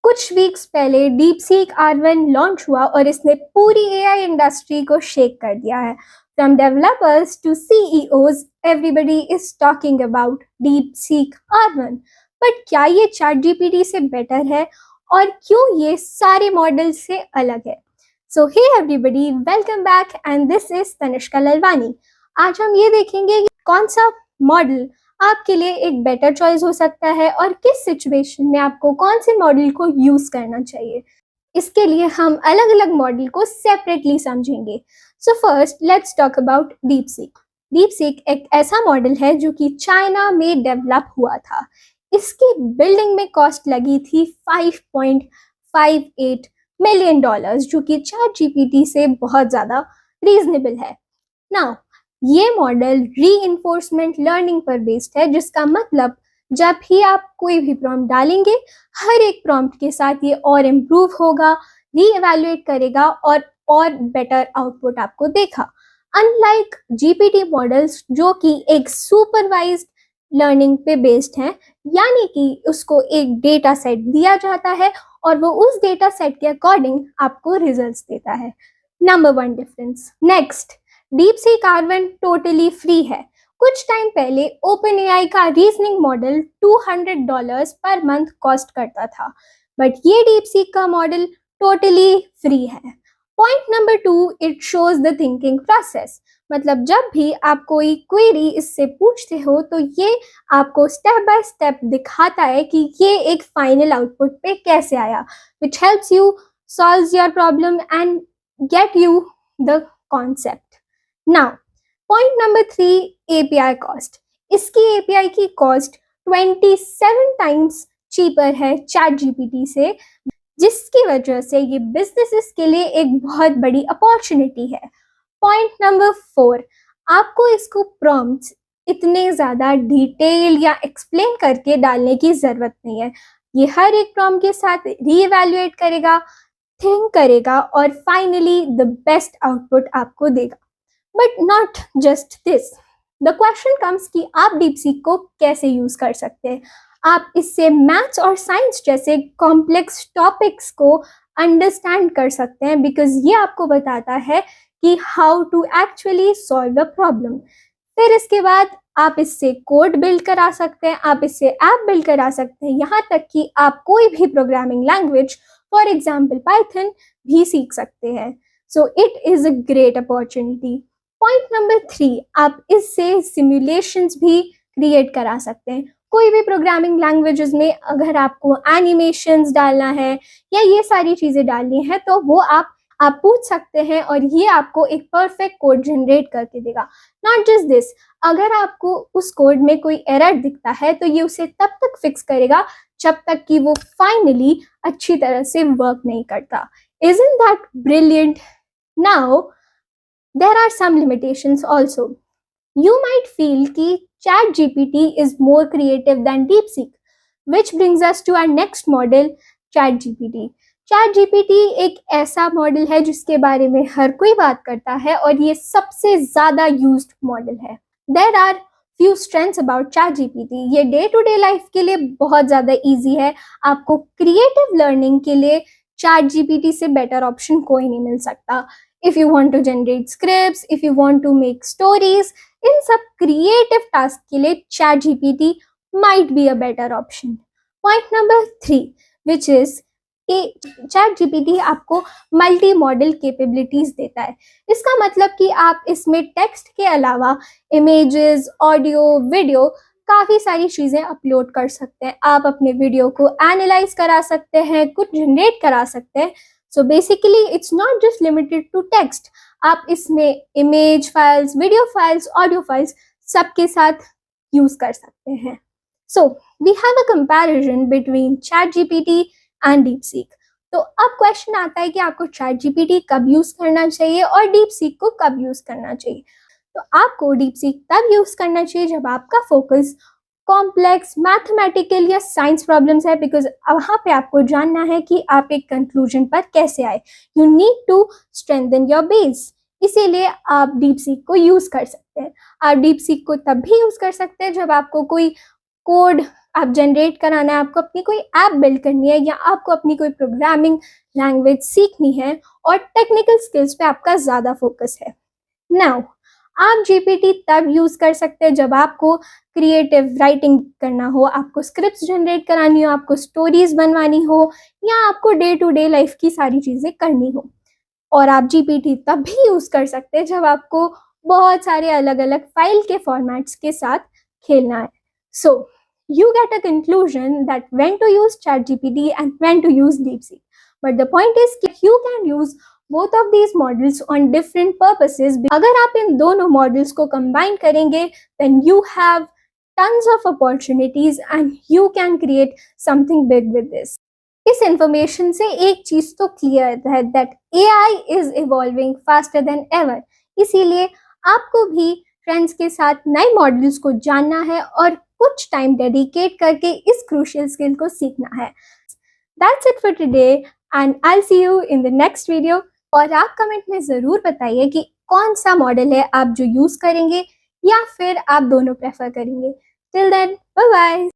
कुछ वीक्स पहले DeepSeek R1 launch हुआ और इसने पूरी एआई इंडस्ट्री को शेक कर दिया है। From developers to CEOs, everybody is talking about DeepSeek R1। But क्या ये ChatGPT से बेटर है और क्यों ये सारे मॉडल से अलग है? So hey everybody, welcome back and this is Tanishka Lalwani. आज हम ये देखेंगे कि कौन सा मॉडल आपके लिए एक बेटर चॉइस हो सकता है और किस सिचुएशन में आपको कौन से मॉडल को यूज करना चाहिए। इसके लिए हम अलग अलग मॉडल को सेपरेटली समझेंगे। So first let's talk about DeepSeek। DeepSeek एक ऐसा मॉडल है जो कि चाइना में डेवलप हुआ था। इसकी बिल्डिंग में कॉस्ट लगी थी $5.58 मिलियन, जो कि ChatGPT से बहुत ज़्यादा रीजनेबल है। नाउ ये मॉडल रीइंफोर्समेंट लर्निंग पर बेस्ड है, जिसका मतलब जब भी आप कोई भी प्रॉम्प्ट डालेंगे, हर एक प्रॉम्प्ट के साथ ये और इम्प्रूव होगा, रीइवैल्यूएट करेगा और बेटर आउटपुट आपको देगा। अनलाइक GPT मॉडल्स जो कि एक सुपरवाइज्ड लर्निंग पे बेस्ड हैं, यानी कि उसको एक डेटा सेट दिया जाता है और वो उस डेटा सेट के अकॉर्डिंग आपको रिजल्ट्स देता है। Number one difference. Next, DeepSeek R1 totally free है। कुछ टाइम पहले OpenAI का reasoning model $200 per month cost करता था, बट ये DeepSeek का मॉडल टोटली फ्री है। Point number 2, it shows the thinking process. मतलब जब भी आप कोई क्वेरी इससे पूछते हो तो ये आपको स्टेप बाय स्टेप दिखाता है कि ये एक फाइनल आउटपुट पे कैसे आया, which helps you solve your problem and get you the concept. Now point number 3, API cost. इसकी API की कॉस्ट 27 टाइम्स चीपर है ChatGPT से, जिसकी वजह से ये बिजनेसेस के लिए एक बहुत बड़ी अपॉर्चुनिटी है। पॉइंट नंबर 4, आपको इसको प्रॉम्प्ट्स इतने ज़्यादा डिटेल या एक्सप्लेन करके डालने की ज़रूरत नहीं है। ये हर एक प्रॉम्प्ट के साथ रीइवैल्यूएट करेगा, थिंक करेगा और फाइनली द बेस्ट आउटपुट आपको देगा। But not just this, the question comes कि आप DeepSeek को कैसे यूज कर सकते हैं। आप इससे मैथ्स और साइंस जैसे कॉम्प्लेक्स टॉपिक्स को अंडरस्टैंड कर सकते हैं, बिकॉज ये आपको बताता है कि how to actually solve a problem. फिर इसके बाद आप इससे कोड बिल्ड करा सकते हैं, आप इससे ऐप बिल्ड करा सकते हैं, यहाँ तक कि आप कोई भी programming language, for example Python, भी सीख सकते हैं। So it is a great opportunity. Point number 3, आप इससे सिमुलेशंस भी क्रिएट करा सकते हैं। कोई भी प्रोग्रामिंग लैंग्वेजेस में अगर आपको एनिमेशंस डालना है या ये सारी चीज़ें डालनी है तो वो आप पूछ सकते हैं और ये आपको एक परफेक्ट कोड जनरेट करके देगा। नॉट जस्ट दिस, अगर आपको उस कोड में कोई एरर दिखता है तो ये उसे तब तक फिक्स करेगा जब तक कि वो फाइनली अच्छी तरह से वर्क नहीं करता। Isn't that brilliant? Now there are some limitations also. You might feel कि ChatGPT is more creative than DeepSeek, which brings us to our next model, ChatGPT. ChatGPT एक ऐसा मॉडल है जिसके बारे में हर कोई बात करता है और ये सबसे ज़्यादा यूज्ड मॉडल है। There are few strengths about ChatGPT. ये डे टू डे लाइफ के लिए बहुत ज़्यादा ईजी है। आपको क्रिएटिव लर्निंग के लिए ChatGPT से बेटर ऑप्शन कोई नहीं मिल सकता। If you want to generate scripts, if you want to make stories, इन सब क्रिएटिव टास्क के लिए ChatGPT might be a better option. Point number 3, which is ChatGPT आपको मल्टी मॉडल कैपेबिलिटीज देता है। इसका मतलब कि आप इसमें टेक्स्ट के अलावा इमेजेस, ऑडियो, वीडियो, काफ़ी सारी चीज़ें अपलोड कर सकते हैं। आप अपने वीडियो को एनालाइज करा सकते हैं, कुछ जनरेट करा सकते हैं। So basically it's not just limited to text, आप इसमें image files, video files, audio files सबके साथ यूज कर सकते हैं। So we have a comparison between ChatGPT and DeepSeek। तो अब क्वेश्चन आता है कि आपको ChatGPT कब यूज करना चाहिए और DeepSeek को कब यूज करना चाहिए। तो आपको DeepSeek तब यूज करना चाहिए जब आपका फोकस कॉम्प्लेक्स मैथमेटिकल या साइंस प्रॉब्लम्स है, बिकॉज वहाँ पे आपको जानना है कि आप एक कंक्लूजन पर कैसे आए। You need to strengthen your base, इसीलिए आप DeepSeek को यूज कर सकते हैं। आप DeepSeek को तब भी यूज कर सकते हैं जब आपको कोई कोड आप जनरेट कराना है, आपको अपनी कोई ऐप बिल्ड करनी है या आपको अपनी कोई प्रोग्रामिंग लैंग्वेज सीखनी है और टेक्निकल स्किल्स पे आपका ज़्यादा फोकस है। नाउ आप जीपीटी तब यूज़ कर सकते हैं जब आपको क्रिएटिव राइटिंग करना हो, आपको स्क्रिप्ट्स जनरेट करानी हो, आपको स्टोरीज बनवानी हो या आपको डे टू डे लाइफ की सारी चीज़ें करनी हो। और आप जीपीटी तब भी यूज़ कर सकते हैं जब आपको बहुत सारे अलग अलग फाइल के फॉर्मेट्स के साथ खेलना है। सो you get a conclusion that when to use ChatGPT and when to use DeepSeek. But the point is कि you can use both of these models on different purposes. अगर आप इन दोनों मॉडल्स को कंबाइन करेंगे then you have tons of opportunities and you can create something big with this. इस information से एक चीज तो क्लियर है that AI is evolving faster than ever. इसीलिए आपको भी फ्रेंड्स के साथ नए मॉडल्स को जानना है और कुछ टाइम डेडिकेट करके इस क्रूशियल स्किल को सीखना है। That's it for today and I will see you in the next video. और आप कमेंट में ज़रूर बताइए कि कौन सा मॉडल है आप जो यूज़ करेंगे या फिर आप दोनों प्रेफर करेंगे। Till then bye bye.